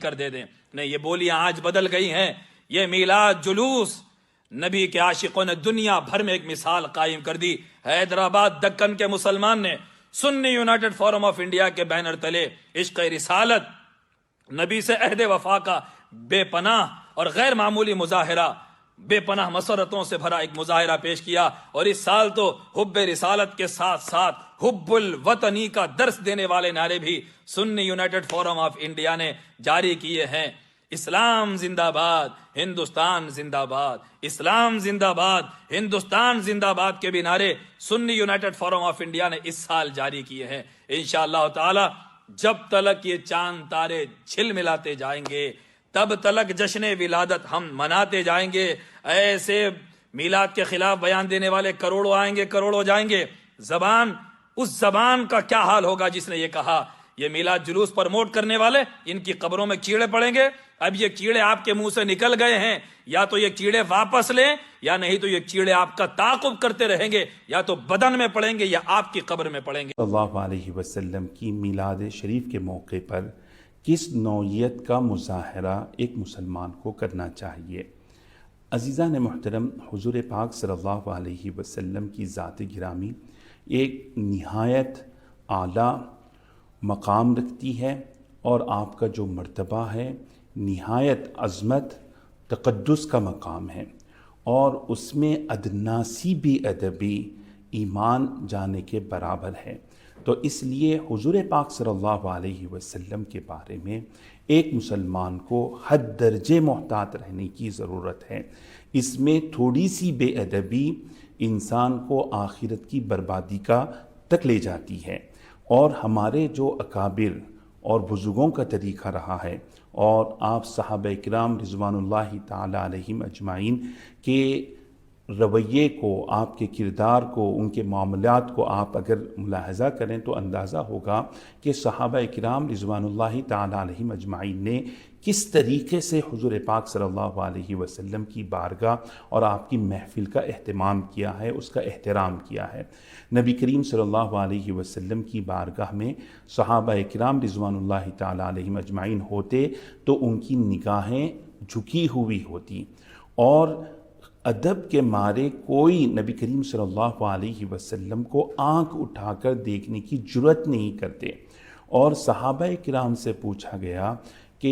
کر دے دیں. نہیں، یہ بولیاں آج بدل گئی ہیں. یہ میلاد جلوس نبی کے عاشقوں نے دنیا بھر میں ایک مثال قائم کر دی. حیدرآباد دکن کے مسلمان نے سنی یونائٹڈ فورم آف انڈیا کے بینر تلے عشق رسالت، نبی سے عہد وفا کا بے پناہ اور غیر معمولی مظاہرہ، بے پناہ مسرتوں سے بھرا ایک مظاہرہ پیش کیا. اور اس سال تو حب رسالت کے ساتھ ساتھ حب الوطنی کا درس دینے والے نعرے بھی سنی یونائٹڈ فورم آف انڈیا نے جاری کیے ہیں. اسلام زندہ باد، ہندوستان زندہ باد، اسلام زندہ باد، ہندوستان زندہ باد کے بھی نعرے سنی یونائٹڈ فورم آف انڈیا نے اس سال جاری کیے ہیں. انشاءاللہ تعالی جب تلک یہ چاند تارے جھل ملاتے جائیں گے، تب تلک جشن ولادت ہم مناتے جائیں گے. ایسے میلاد کے خلاف بیان دینے والے کروڑوں آئیں گے، کروڑوں جائیں گے. اس زبان کا کیا حال ہوگا جس نے یہ کہا. یہ میلاد جلوس پروموٹ کرنے والے، ان کی قبروں میں کیڑے پڑیں گے. اب یہ کیڑے آپ کے منہ سے نکل گئے ہیں، یا تو یہ کیڑے واپس لیں، یا نہیں تو یہ کیڑے آپ کا تعاقب کرتے رہیں گے، یا تو بدن میں پڑیں گے یا آپ کی قبر میں پڑیں گے. اللہ علیہ وسلم کی میلاد شریف کے موقع پر کس نوعیت کا مظاہرہ ایک مسلمان کو کرنا چاہیے؟ عزیزان محترم، حضور پاک صلی اللہ علیہ وسلم کی ذات گرامی ایک نہایت اعلیٰ مقام رکھتی ہے، اور آپ کا جو مرتبہ ہے نہایت عظمت تقدس کا مقام ہے، اور اس میں ادنا سی بھی ادبی ایمان جانے کے برابر ہے. تو اس لیے حضور پاک صلی اللہ علیہ وسلم کے بارے میں ایک مسلمان کو حد درجے محتاط رہنے کی ضرورت ہے. اس میں تھوڑی سی بے ادبی انسان کو آخرت کی بربادی کا تک لے جاتی ہے. اور ہمارے جو اکابر اور بزرگوں کا طریقہ رہا ہے، اور آپ صحابہ کرام رضوان اللہ تعالی علیہم اجمعین کے رویے کو، آپ کے کردار کو، ان کے معاملات کو آپ اگر ملاحظہ کریں تو اندازہ ہوگا کہ صحابہ کرام رضوان اللہ تعالی علیہم اجمعین نے کس طریقے سے حضور پاک صلی اللہ علیہ وسلم کی بارگاہ اور آپ کی محفل کا اہتمام کیا ہے، اس کا احترام کیا ہے. نبی کریم صلی اللہ علیہ وسلم کی بارگاہ میں صحابہ کرام رضوان اللہ تعالی علیہم اجمعین ہوتے تو ان کی نگاہیں جھکی ہوئی ہوتی، اور ادب کے مارے کوئی نبی کریم صلی اللہ علیہ وسلم کو آنکھ اٹھا کر دیکھنے کی جرأت نہیں کرتے. اور صحابہ کرام سے پوچھا گیا کہ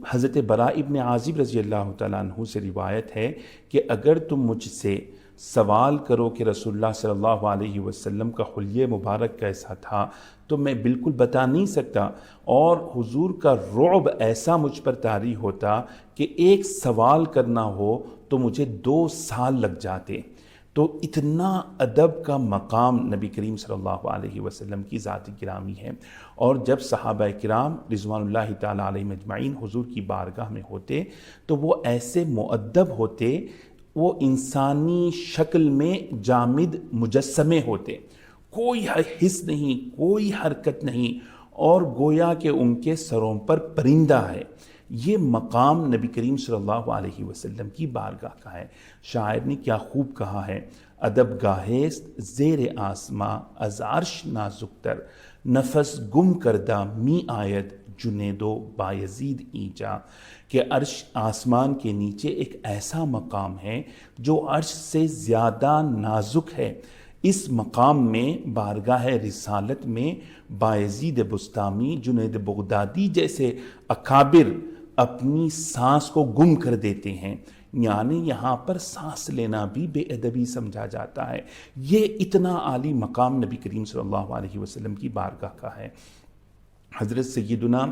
حضرت براء ابن عازب رضی اللہ تعالیٰ عنہ سے روایت ہے کہ اگر تم مجھ سے سوال کرو کہ رسول اللہ صلی اللہ علیہ وسلم کا حلیہ مبارک کیسا تھا تو میں بالکل بتا نہیں سکتا، اور حضور کا رعب ایسا مجھ پر طاری ہوتا کہ ایک سوال کرنا ہو تو مجھے 2 سال لگ جاتے. تو اتنا ادب کا مقام نبی کریم صلی اللہ علیہ وسلم کی ذات گرامی ہے. اور جب صحابہ کرام رضوان اللہ تعالی علیہم اجمعین حضور کی بارگاہ میں ہوتے تو وہ ایسے مؤدب ہوتے، وہ انسانی شکل میں جامد مجسمے ہوتے، کوئی حس نہیں، کوئی حرکت نہیں، اور گویا کہ ان کے سروں پر پرندہ ہے. یہ مقام نبی کریم صلی اللہ علیہ وسلم کی بارگاہ کا ہے. شاعر نے کیا خوب کہا ہے، ادب گاہست زیر آسماں از عرش نازک تر، نفس گم کردہ می آید جنید و بایزید ایجا. کہ عرش آسمان کے نیچے ایک ایسا مقام ہے جو عرش سے زیادہ نازک ہے. اس مقام میں بارگاہ رسالت میں بایزید بسطامی، جنید بغدادی جیسے اکابر اپنی سانس کو گم کر دیتے ہیں. یعنی یہاں پر سانس لینا بھی بے ادبی سمجھا جاتا ہے. یہ اتنا عالی مقام نبی کریم صلی اللہ علیہ وسلم کی بارگاہ کا ہے. حضرت سیدنا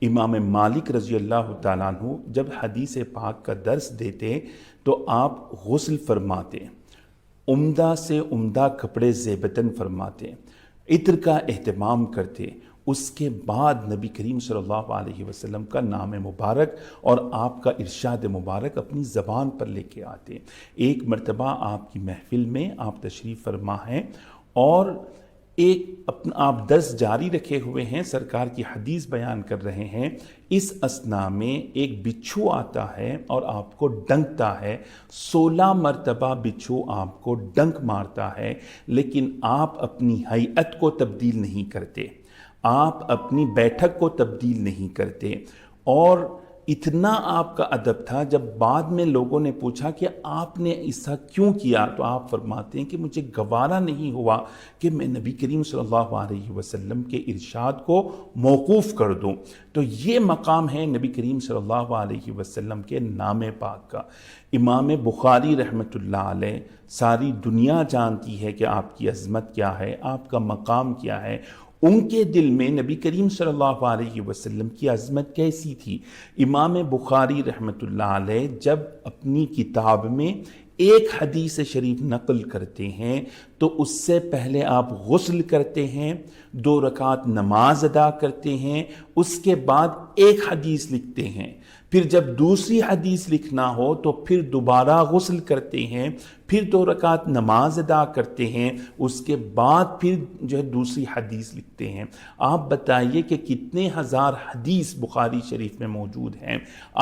امام مالک رضی اللہ تعالیٰ عنہ جب حدیث پاک کا درس دیتے تو آپ غسل فرماتے، عمدہ سے عمدہ کپڑے زیبتن فرماتے، عطر کا اہتمام کرتے. اس کے بعد نبی کریم صلی اللہ علیہ وسلم کا نام مبارک اور آپ کا ارشاد مبارک اپنی زبان پر لے کے آتے. ایک مرتبہ آپ کی محفل میں آپ تشریف فرما ہیں، اور آپ درس جاری رکھے ہوئے ہیں، سرکار کی حدیث بیان کر رہے ہیں. اس اثنا میں ایک بچھو آتا ہے اور آپ کو ڈنکتا ہے. 16 مرتبہ بچھو آپ کو ڈنک مارتا ہے، لیکن آپ اپنی ہیئت کو تبدیل نہیں کرتے، آپ اپنی بیٹھک کو تبدیل نہیں کرتے، اور اتنا آپ کا ادب تھا، جب بعد میں لوگوں نے پوچھا کہ آپ نے ایسا کیوں کیا، تو آپ فرماتے ہیں کہ مجھے گوارا نہیں ہوا کہ میں نبی کریم صلی اللہ علیہ وسلم کے ارشاد کو موقوف کر دوں۔ تو یہ مقام ہے نبی کریم صلی اللہ علیہ وسلم کے نام پاک کا۔ امام بخاری رحمۃ اللہ علیہ، ساری دنیا جانتی ہے کہ آپ کی عظمت کیا ہے، آپ کا مقام کیا ہے۔ ان کے دل میں نبی کریم صلی اللہ علیہ وسلم کی عظمت کیسی تھی؟ امام بخاری رحمۃ اللہ علیہ جب اپنی کتاب میں ایک حدیث شریف نقل کرتے ہیں تو اس سے پہلے آپ غسل کرتے ہیں، 2 رکعت نماز ادا کرتے ہیں، اس کے بعد ایک حدیث لکھتے ہیں، پھر جب دوسری حدیث لکھنا ہو تو پھر دوبارہ غسل کرتے ہیں، پھر 2 رکعت نماز ادا کرتے ہیں، اس کے بعد پھر جو ہے دوسری حدیث لکھتے ہیں۔ آپ بتائیے کہ کتنے ہزار حدیث بخاری شریف میں موجود ہیں،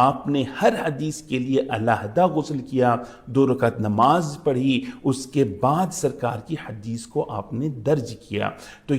آپ نے ہر حدیث کے لیے علیحدہ غسل کیا، 2 رکعت نماز پڑھی، اس کے بعد سرکار کی حدیث کو آپ نے درج کیا۔ تو